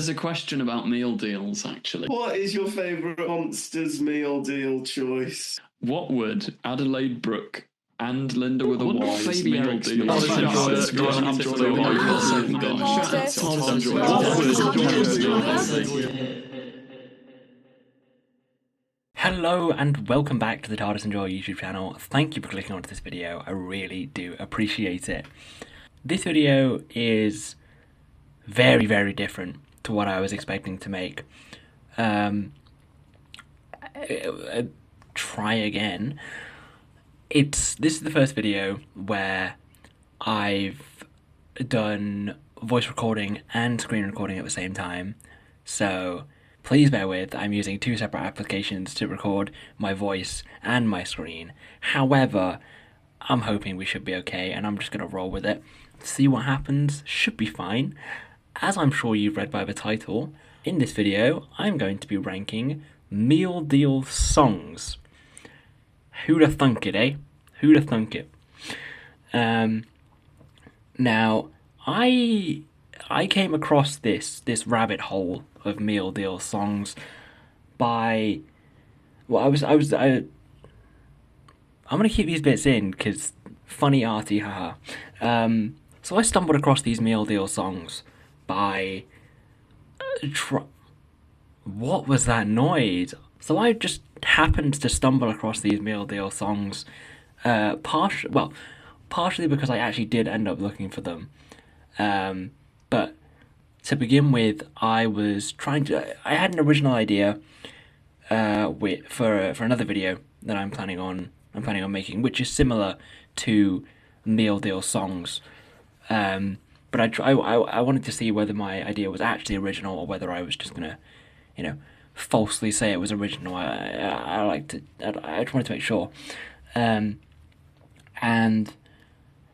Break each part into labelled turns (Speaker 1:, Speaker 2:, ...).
Speaker 1: There's a question about meal deals, actually.
Speaker 2: What is your favourite Monsters meal deal choice?
Speaker 1: What would Adelaide Brooke and Linda with a Y's meal deal?
Speaker 3: Hello and welcome back to the TARDIS Enjoy YouTube channel. Thank you for clicking onto this video. I really do appreciate it. This video is very, very different to what I was expecting to make. Try again. This is the first video where I've done voice recording and screen recording at the same time. So please bear with, I'm using two separate applications to record my voice and my screen. However, I'm hoping we should be okay, and I'm just going to roll with it. See what happens. Should be fine. As I'm sure you've read by the title, in this video, I'm going to be ranking meal deal songs. Who'da thunk it, eh? Who'da thunk it? Now, I came across this rabbit hole of meal deal songs by, well, I'm gonna keep these bits in because funny arty, haha. So I stumbled across these meal deal songs by what was that noise? So I just happened to stumble across these meal deal songs, partially because I actually did end up looking for them. But to begin with, I had an original idea for another video that I'm planning on making, which is similar to meal deal songs. But I wanted to see whether my idea was actually original or whether I was just gonna, falsely say it was original. I just wanted to make sure. And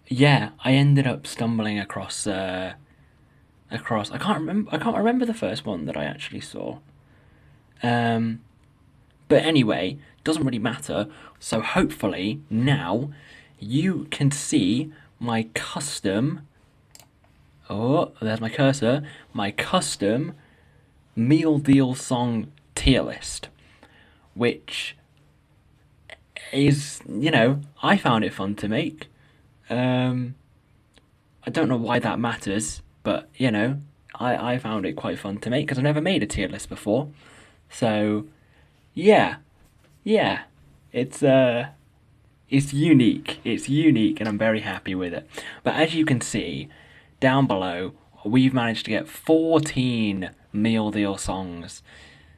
Speaker 3: yeah, I ended up stumbling across I can't remember the first one that I actually saw. But anyway, doesn't really matter. So hopefully now you can see my custom, oh, there's my cursor, my custom meal deal song tier list, which is, I found it fun to make. I don't know why that matters, but, I found it quite fun to make because I've never made a tier list before. So, yeah, it's unique. It's unique, and I'm very happy with it. But as you can see, down below, we've managed to get 14 meal deal songs,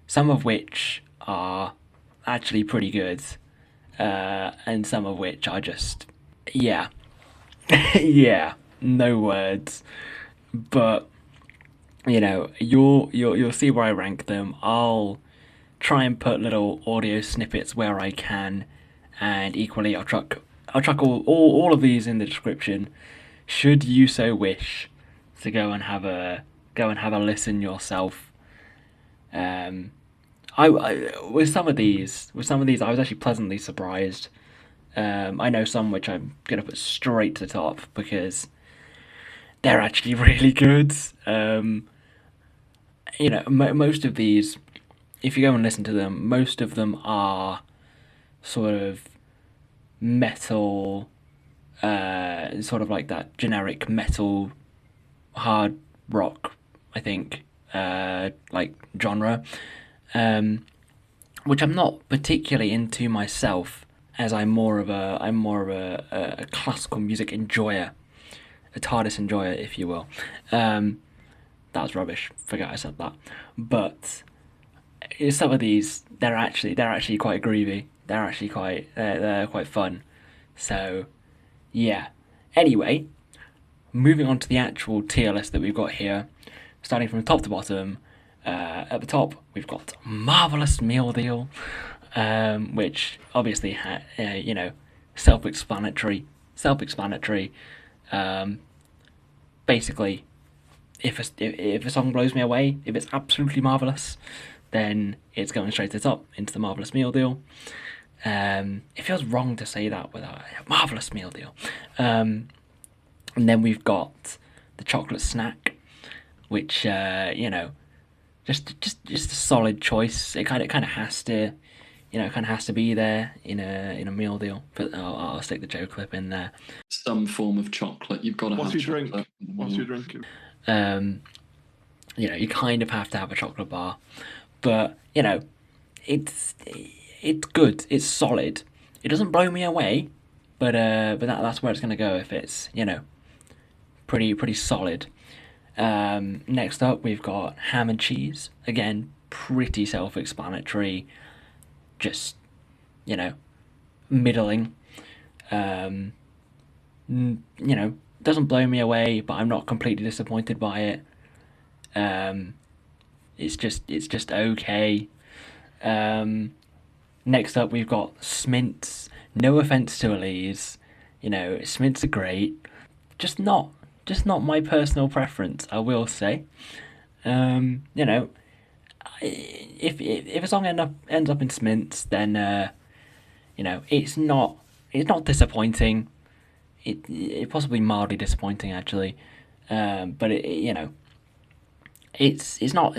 Speaker 3: some of which are actually pretty good, and some of which are just, yeah, yeah, no words. But you'll see where I rank them. I'll try and put little audio snippets where I can, and equally I'll chuck all of these in the description, should you so wish to go and have a listen yourself. With some of these I was actually pleasantly surprised. I know some which I'm gonna put straight to the top because they're actually really good. Most of these, if you go and listen to them, most of them are sort of metal, sort of like that generic metal, hard rock, I think, like genre, which I'm not particularly into myself, as I'm more of a classical music enjoyer, a TARDIS enjoyer, if you will. That was rubbish. Forget I said that. But some of these, they're actually quite groovy. They're actually they're quite fun. So, yeah. Anyway, moving on to the actual tier list that we've got here, starting from top to bottom. At the top, we've got Marvelous Meal Deal, which obviously, self-explanatory. Basically, if a song blows me away, if it's absolutely marvelous, then it's going straight to the top into the Marvelous Meal Deal. It feels wrong to say that without a Marvelous Meal Deal. And then we've got the Chocolate Snack, which just a solid choice. It kind of has to, kind of has to be there in a meal deal. But I'll stick the Joe clip in there.
Speaker 1: Some form of chocolate. You've got to have chocolate.
Speaker 2: What's your drinking?
Speaker 3: You kind of have to have a chocolate bar, but it's good. It's solid. It doesn't blow me away, but that's where it's gonna go if it's pretty solid. Next up, we've got ham and cheese. Again, pretty self-explanatory. Just, middling. Doesn't blow me away, but I'm not completely disappointed by it. It's just okay. Next up, we've got Smints. No offense to Elise, Smints are great. Just not my personal preference, I will say. If a song ends up in Smints, then it's not disappointing. It possibly mildly disappointing actually, but it's not.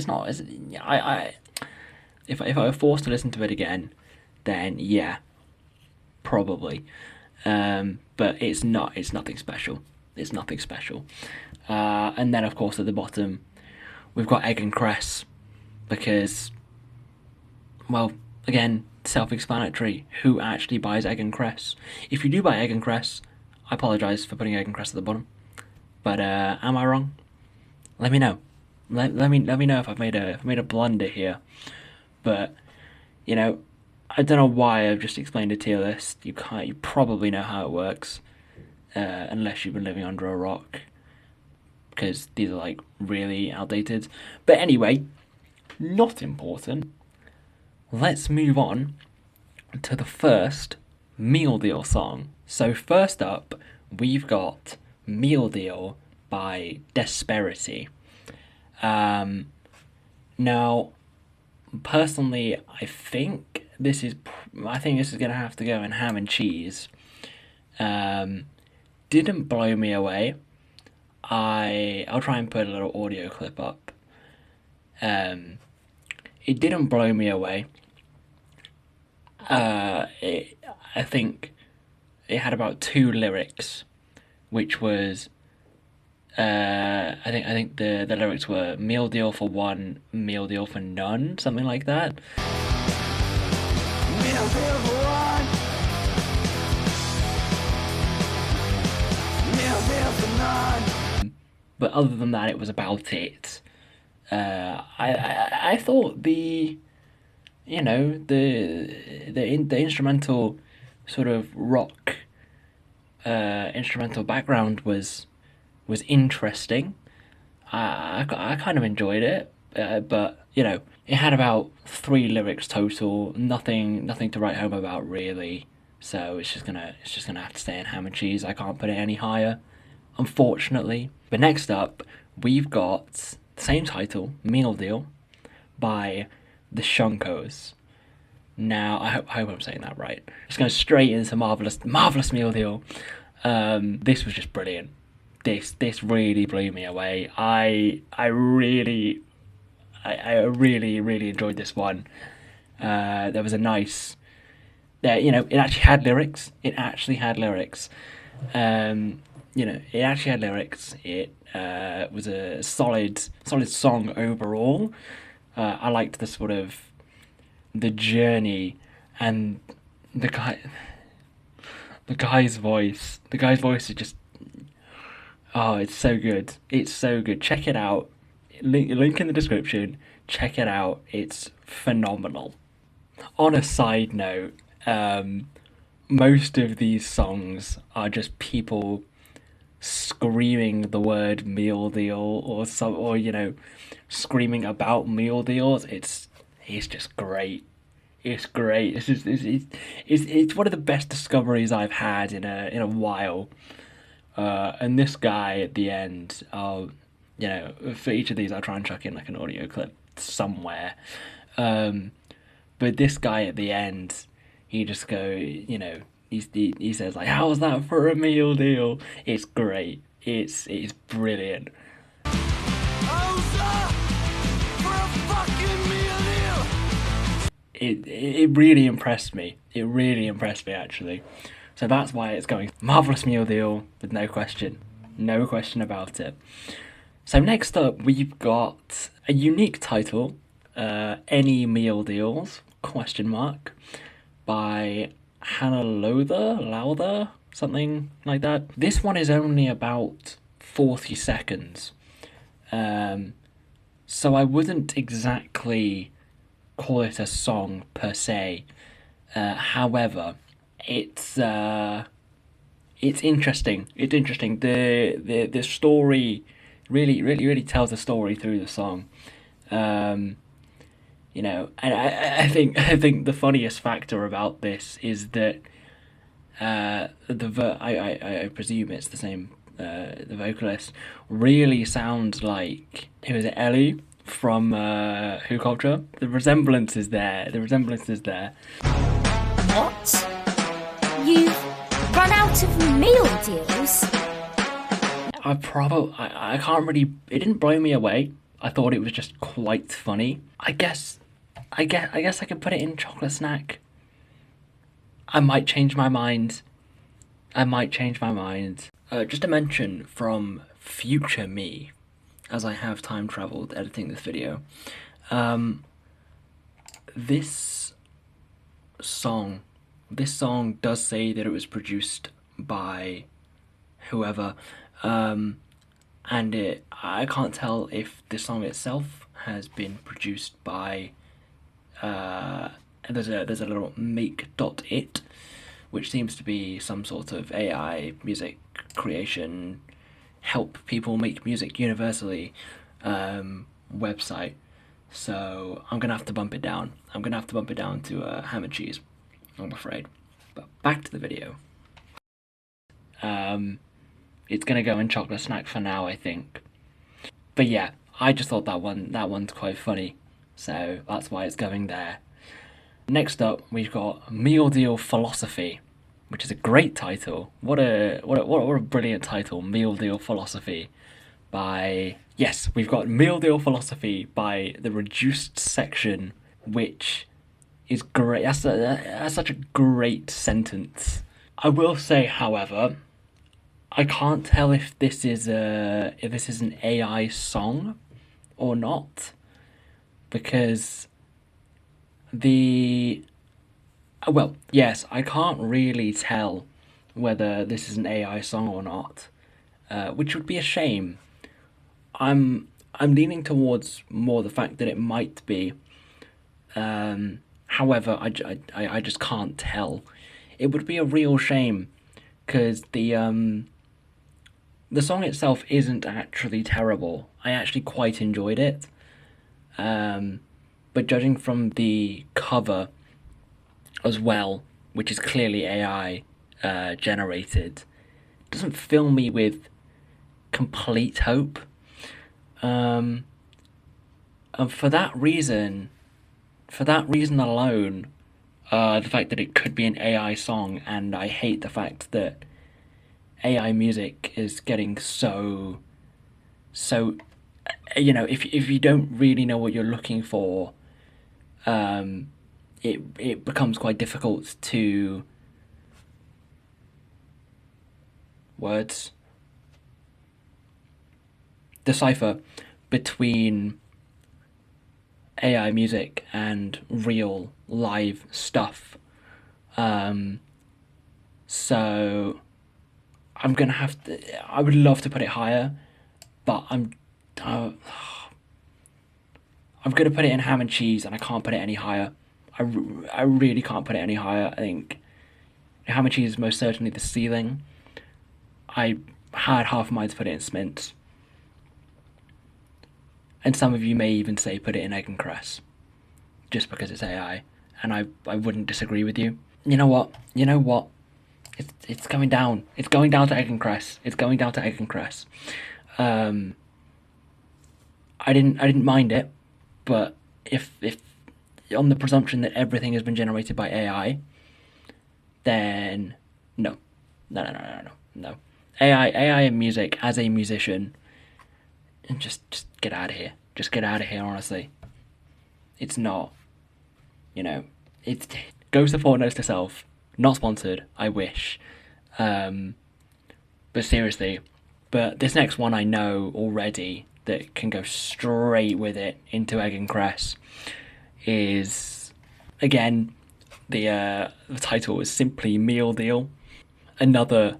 Speaker 3: If I were forced to listen to it again, then yeah, probably. But it's not. It's nothing special. It's nothing special. And then of course at the bottom, we've got egg and cress, because, well, again, self-explanatory. Who actually buys egg and cress? If you do buy egg and cress, I apologise for putting egg and cress at the bottom. But am I wrong? Let me know. Let me know if I've made a blunder here. But I don't know why I've just explained a tier list. You probably know how it works, unless you've been living under a rock, because these are like really outdated. But anyway, not important. Let's move on to the first Meal Deal song. So first up, we've got Meal Deal by Desperity. Now, personally, I think this is gonna have to go in ham and cheese. Didn't blow me away. I'll try and put a little audio clip up. It didn't blow me away. I think it had about 2 lyrics, which was I think the lyrics were meal deal for one, meal deal for none, something like that. Meal deal for one, meal deal for none. But other than that, it was about it. I thought the instrumental sort of rock instrumental background was interesting. I kind of enjoyed it, but it had about 3 lyrics total. Nothing to write home about really. So it's just gonna have to stay in ham and cheese. I can't put it any higher, unfortunately. But next up, we've got the same title, Meal Deal, by the Shunkos. Now, I hope I'm saying that right. Just going straight into marvelous Meal Deal. This was just brilliant. This really blew me away. I really enjoyed this one. There was a nice, it actually had lyrics. It actually had lyrics. It was a solid song overall. I liked the sort of the journey, and the guy's voice. The guy's voice is just, oh, it's so good. It's so good. Check it out. Link in the description. Check it out. It's phenomenal. On a side note, most of these songs are just people screaming the word meal deal or screaming about meal deals. It's just great. It's great. It's one of the best discoveries I've had in a while. And this guy at the end, for each of these I'll try and chuck in like an audio clip somewhere. But this guy at the end, he just he says like, "How's that for a meal deal?" It's great. It's brilliant. How's that for a it really impressed me. It really impressed me, actually. So that's why it's going Marvellous Meal Deal with no question. No question about it. So next up, we've got a unique title, Any Meal Deals, question mark, by Hannah Lowther, something like that. This one is only about 40 seconds. So I wouldn't exactly call it a song per se. However, it's interesting. It's interesting. The story really tells a story through the song. You know, and I think the funniest factor about this is that I presume it's the same. The vocalist really sounds like, who is it, Ellie from Who Culture. The resemblance is there.
Speaker 4: What? You've run out of meal deals?
Speaker 3: I can't really. It didn't blow me away. I thought it was just quite funny. I guess I could put it in chocolate snack. I might change my mind. Just a mention from future me, as I have time travelled editing this video. This song does say that it was produced by whoever, and I can't tell if the song itself has been produced by. There's a little make.it, which seems to be some sort of AI music creation, help people make music universally website. So I'm gonna have to bump it down. To ham and cheese, I'm afraid. But back to the video. It's gonna go in chocolate snack for now, I think. But yeah, I just thought that one's quite funny, so that's why it's going there. Next up, we've got Meal Deal Philosophy, which is a great title. What a brilliant title, Meal Deal Philosophy. We've got Meal Deal Philosophy by The Reduced Section, which is great. That's such a great sentence. I will say, however, I can't tell if this is an AI song or not, because yes, I can't really tell whether this is an AI song or not, which would be a shame. I'm leaning towards more the fact that it might be. However, I just can't tell. It would be a real shame, because the song itself isn't actually terrible. I actually quite enjoyed it. But judging from the cover as well, which is clearly AI generated, doesn't fill me with complete hope. And for that reason alone, the fact that it could be an AI song, and I hate the fact that AI music is getting so if you don't really know what you're looking for, it becomes quite difficult to decipher between AI music and real live stuff. So I'm gonna have to. I would love to put it higher, but I'm gonna put it in ham and cheese, and I can't put it any higher. I really can't put it any higher. I think ham and cheese is most certainly the ceiling. I had half a mind to put it in Smint's, and some of you may even say put it in egg and cress, just because it's AI, and I wouldn't disagree with you. You know what? It's going down. It's going down to egg and cress. I didn't mind it, but if on the presumption that everything has been generated by AI, then no. AI and music as a musician, and just get out of here. Just get out of here, honestly. It's not you know, it goes to Fort Notes to Self. Not sponsored, I wish. But seriously, but this next one I know already that can go straight with it into Egg and Cress is, again, the title is simply Meal Deal. Another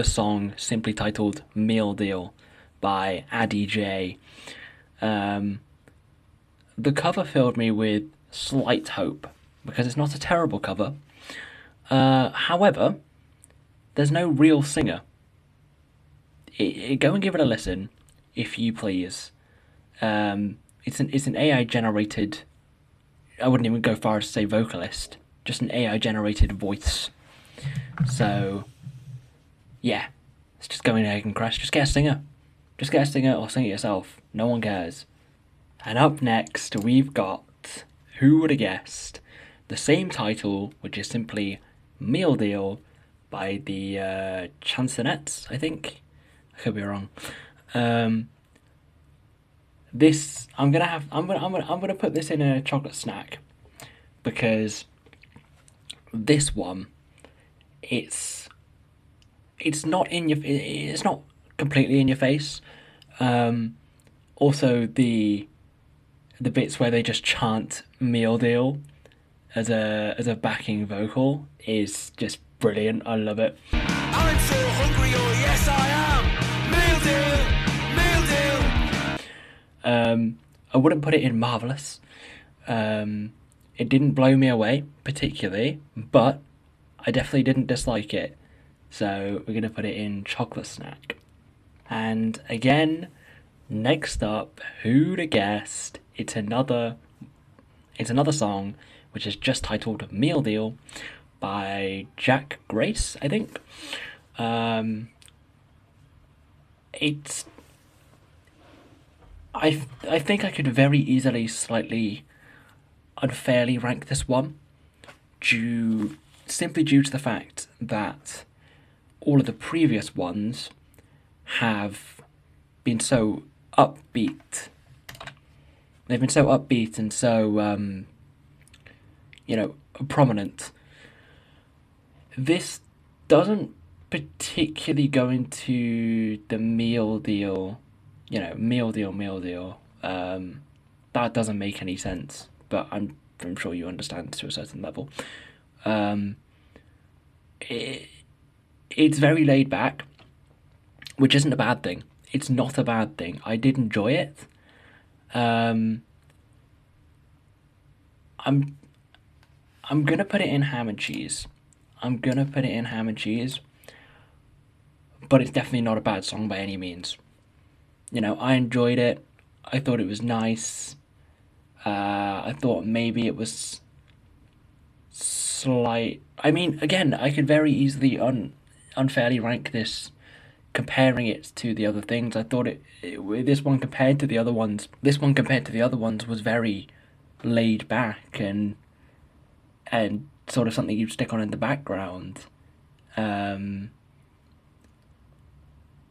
Speaker 3: song simply titled Meal Deal by Addy J. The cover filled me with slight hope because it's not a terrible cover. However, there's no real singer. Go and give it a listen, if you please. It's an AI generated. I wouldn't even go far as to say vocalist. Just an AI generated voice. So, yeah, let's just go in Egg and Cress. Just get a singer. Just get a singer or sing it yourself. No one cares. And up next, we've got, who would have guessed, the same title, which is simply Meal Deal by the Chansonettes, I think. I could be wrong. This I'm gonna put this in a chocolate snack because this one, it's not in your, it's not completely in your face. Also the bits where they just chant Meal Deal as a backing vocal is just brilliant. I love it.
Speaker 5: I'm so hungry, oh yes I am. Meal deal.
Speaker 3: I wouldn't put it in marvellous. It didn't blow me away particularly, but I definitely didn't dislike it. So we're gonna put it in chocolate snack. And again, next up, who'd have guessed? It's another song which is just titled Meal Deal by Jack Grace, I think. I think I could very easily slightly unfairly rank this one simply due to the fact that all of the previous ones have been so upbeat. They've been so upbeat and so prominent. This doesn't particularly go into the meal deal, meal deal. That doesn't make any sense, but I'm sure you understand to a certain level. It's very laid back, which isn't a bad thing. It's not a bad thing. I did enjoy it. I'm gonna put it in ham and cheese. But it's definitely not a bad song by any means. I enjoyed it. I thought it was nice. I thought maybe it was slight. I mean, again, I could very easily unfairly rank this, comparing it to the other things. I thought this one compared to the other ones was very laid back and sort of something you'd stick on in the background.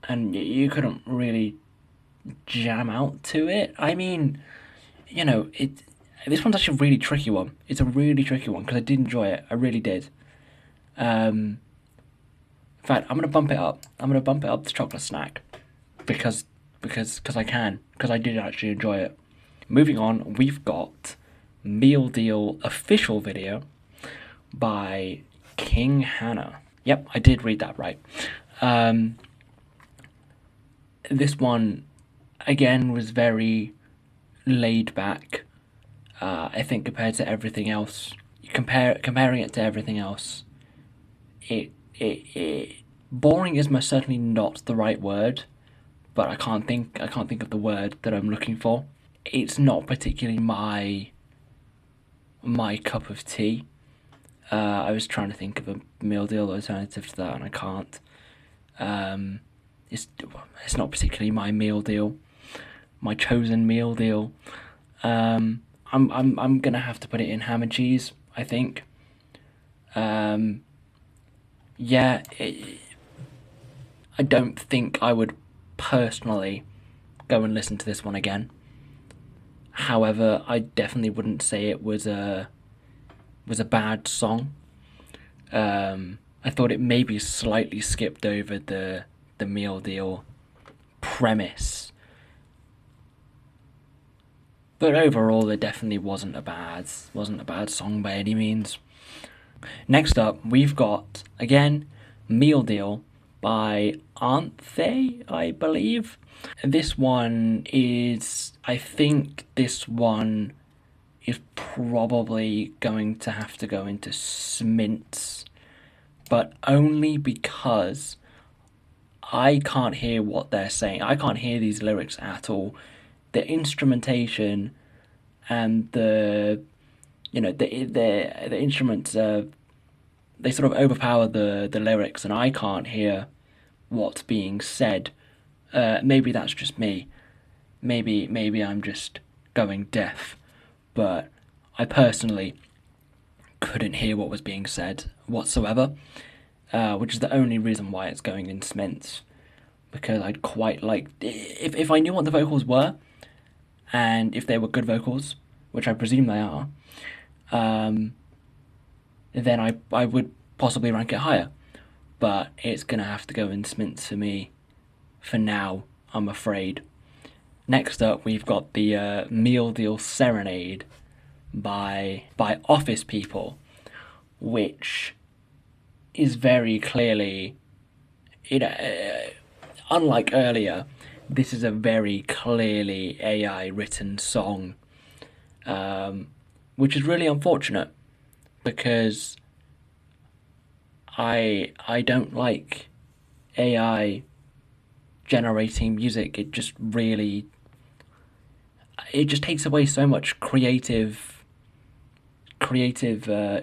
Speaker 3: And you couldn't really jam out to it. I mean, this one's actually a really tricky one. It's a really tricky one because I did enjoy it. I really did. In fact, I'm gonna bump it up. To chocolate snack because I can, because I did actually enjoy it. Moving on, we've got Meal Deal official video by King Hannah. Yep, I did read that right. This one, again, was very laid back. I think compared to everything else, comparing it to everything else, it boring is most certainly not the right word, but I can't think of the word that I'm looking for. It's not particularly my cup of tea. I was trying to think of a meal deal alternative to that, and I can't. It's not particularly my meal deal, my chosen meal deal. I'm gonna have to put it in ham and cheese, I think. I don't think I would personally go and listen to this one again. However, I definitely wouldn't say it was a was a bad song. I thought it maybe slightly skipped over the meal deal premise. But overall, it definitely wasn't a bad song by any means. Next up, we've got, again, Meal Deal by Aren't They, I believe. This one is, I think this one is probably going to have to go into Smints, but only because I can't hear what they're saying. I can't hear these lyrics at all. The instrumentation and the instruments, they sort of overpower the lyrics, and I can't hear what's being said. Maybe that's just me. Maybe I'm just going deaf. But I personally couldn't hear what was being said whatsoever, which is the only reason why it's going in Smints. Because I'd quite like, if I knew what the vocals were, and if they were good vocals, which I presume they are, then I would possibly rank it higher. But it's going to have to go in Smints for me for now, I'm afraid. Next up, we've got the Meal Deal Serenade by Office People, which is very clearly, unlike earlier, this is a very clearly AI written song, which is really unfortunate because I don't like AI generating music. It just takes away so much creative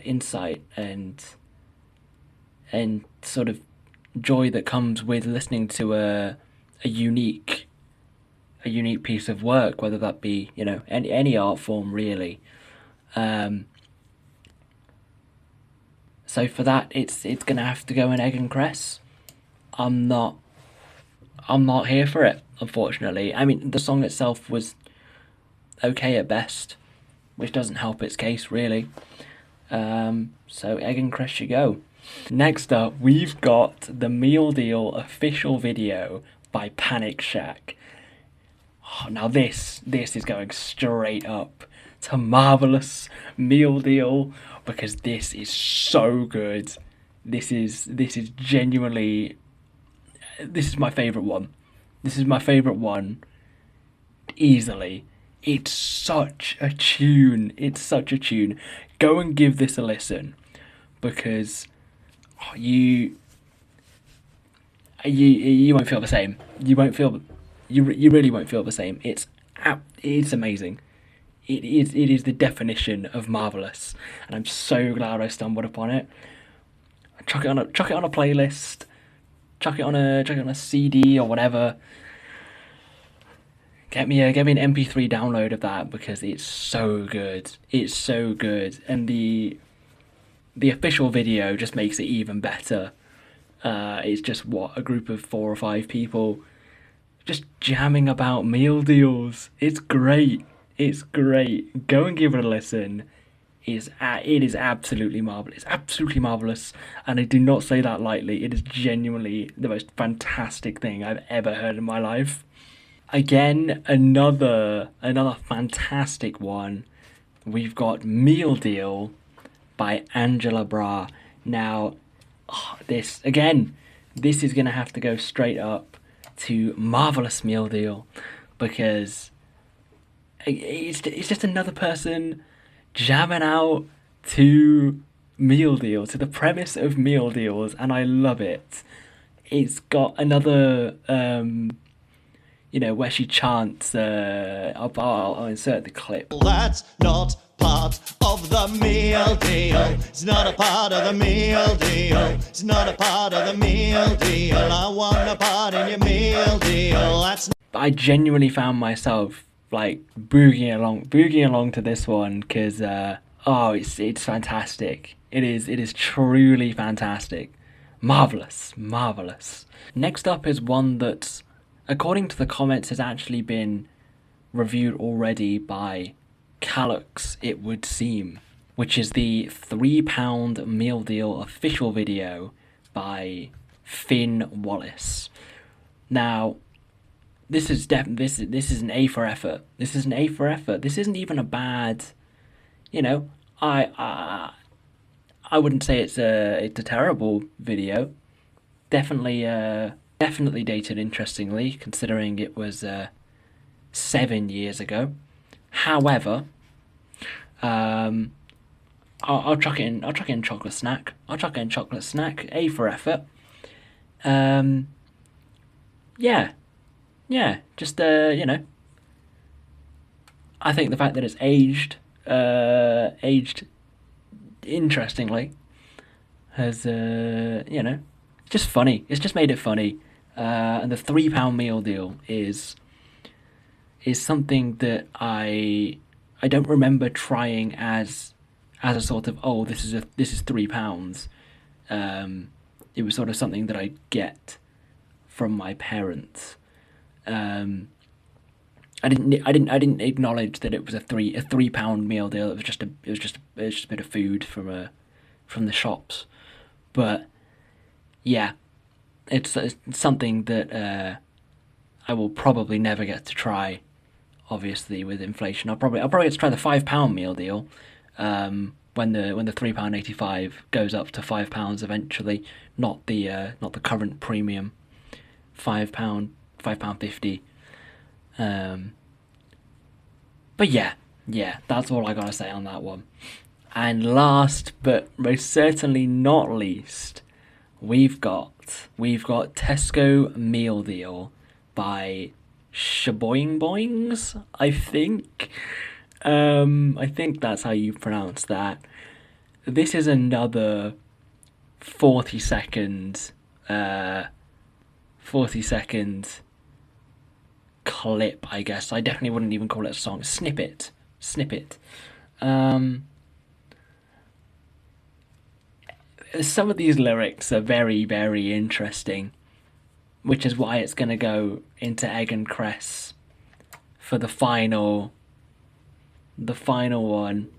Speaker 3: insight and sort of joy that comes with listening to a unique piece of work, whether that be any art form really. So for that, it's gonna have to go in Egg and Cress. I'm not here for it, unfortunately. I mean, the song itself was okay at best, which doesn't help its case really. So Egg and Cress you go. Next up, we've got the Meal Deal official video by Panic Shack. Oh, now this is going straight up to Marvelous Meal Deal because this is so good. This is genuinely, this is my favourite one. This is my favourite one easily. It's such a tune. It's such a tune. Go and give this a listen because you won't feel the same. You really won't feel the same. It's amazing. It is the definition of marvelous, and I'm so glad I stumbled upon it. Chuck it on a playlist. Chuck it on a CD or whatever. Get me an MP3 download of that because it's so good. It's so good, and the official video just makes it even better. It's just a group of 4 or 5 people just jamming about meal deals. It's great. It's great. Go and give it a listen. It is absolutely marvelous. It's absolutely marvelous, and I do not say that lightly. It is genuinely the most fantastic thing I've ever heard in my life. Again, another fantastic one. We've got Meal Deal by Angela Bra. Now, this is gonna have to go straight up to Marvelous Meal Deal because it's just another person jamming out to Meal Deal, to the premise of Meal Deals, and I love it. It's got another where she chants, I'll insert the clip.
Speaker 6: That's not part of the meal deal. It's not a part of the meal deal. It's not a part of the meal deal. I want a part in your meal deal. That's
Speaker 3: I genuinely found myself like boogieing along to this one because it's fantastic. It is truly fantastic. Marvelous. Next up is one that's, according to the comments, has actually been reviewed already by Calyx, it would seem. which is the £3 meal deal official video by Finn Wallace. Now, this is this is an A for effort. This is an A for effort. This isn't even a bad, I wouldn't say it's a terrible video. Definitely dated interestingly, considering it was 7 years ago. However, I'll chuck it in. I'll chuck it in chocolate snack. A for effort. Yeah. Just I think the fact that it's aged interestingly has just funny. It's just made it funny. And the £3 meal deal is something that I don't remember trying as a sort of, oh, this is £3. It was sort of something that I get from my parents. I didn't acknowledge that it was a £3 meal deal. It was just a bit of food from the shops. But yeah, it's something that I will probably never get to try. Obviously, with inflation, I'll probably get to try the £5 meal deal. When the £3.85 goes up to £5 eventually, not the current premium £5.50. But yeah, that's all I gotta say on that one. And last but most certainly not least, we've got Tesco meal deal by Shaboing Boings, I think. I think that's how you pronounce that. This is another 40-second clip, I guess. I definitely wouldn't even call it a song. Snippet. Some of these lyrics are very, very interesting, which is why it's going to go into Egg and Cress for the final one.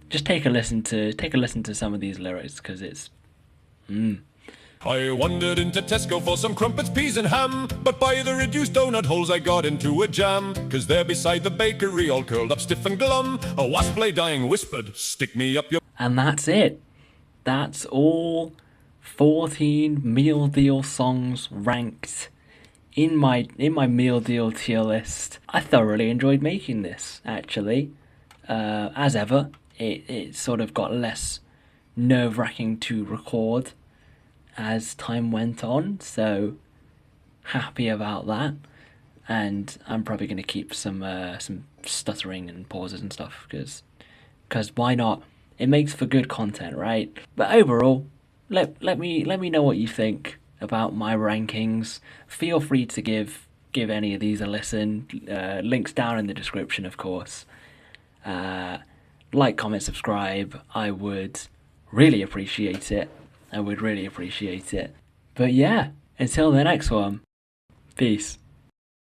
Speaker 3: Just take a listen to some of these lyrics, because it's
Speaker 7: I wandered into Tesco for some crumpets, peas and ham, but by the reduced donut holes I got into a jam. 'Cause there beside the bakery, all curled up stiff and glum, a wasp lay dying, whispered, stick me up your...
Speaker 3: And that's it. That's all 14 meal deal songs ranked in my meal deal tier list. I thoroughly enjoyed making this, actually. As ever, it sort of got less nerve-wracking to record as time went on, so happy about that. And I'm probably going to keep some stuttering and pauses and stuff, because why not? It makes for good content, right? But overall, let me know what you think about my rankings. Feel free to give any of these a listen. Links down in the description, of course. Like, comment, subscribe. I would really appreciate it. But yeah, until the next one, peace.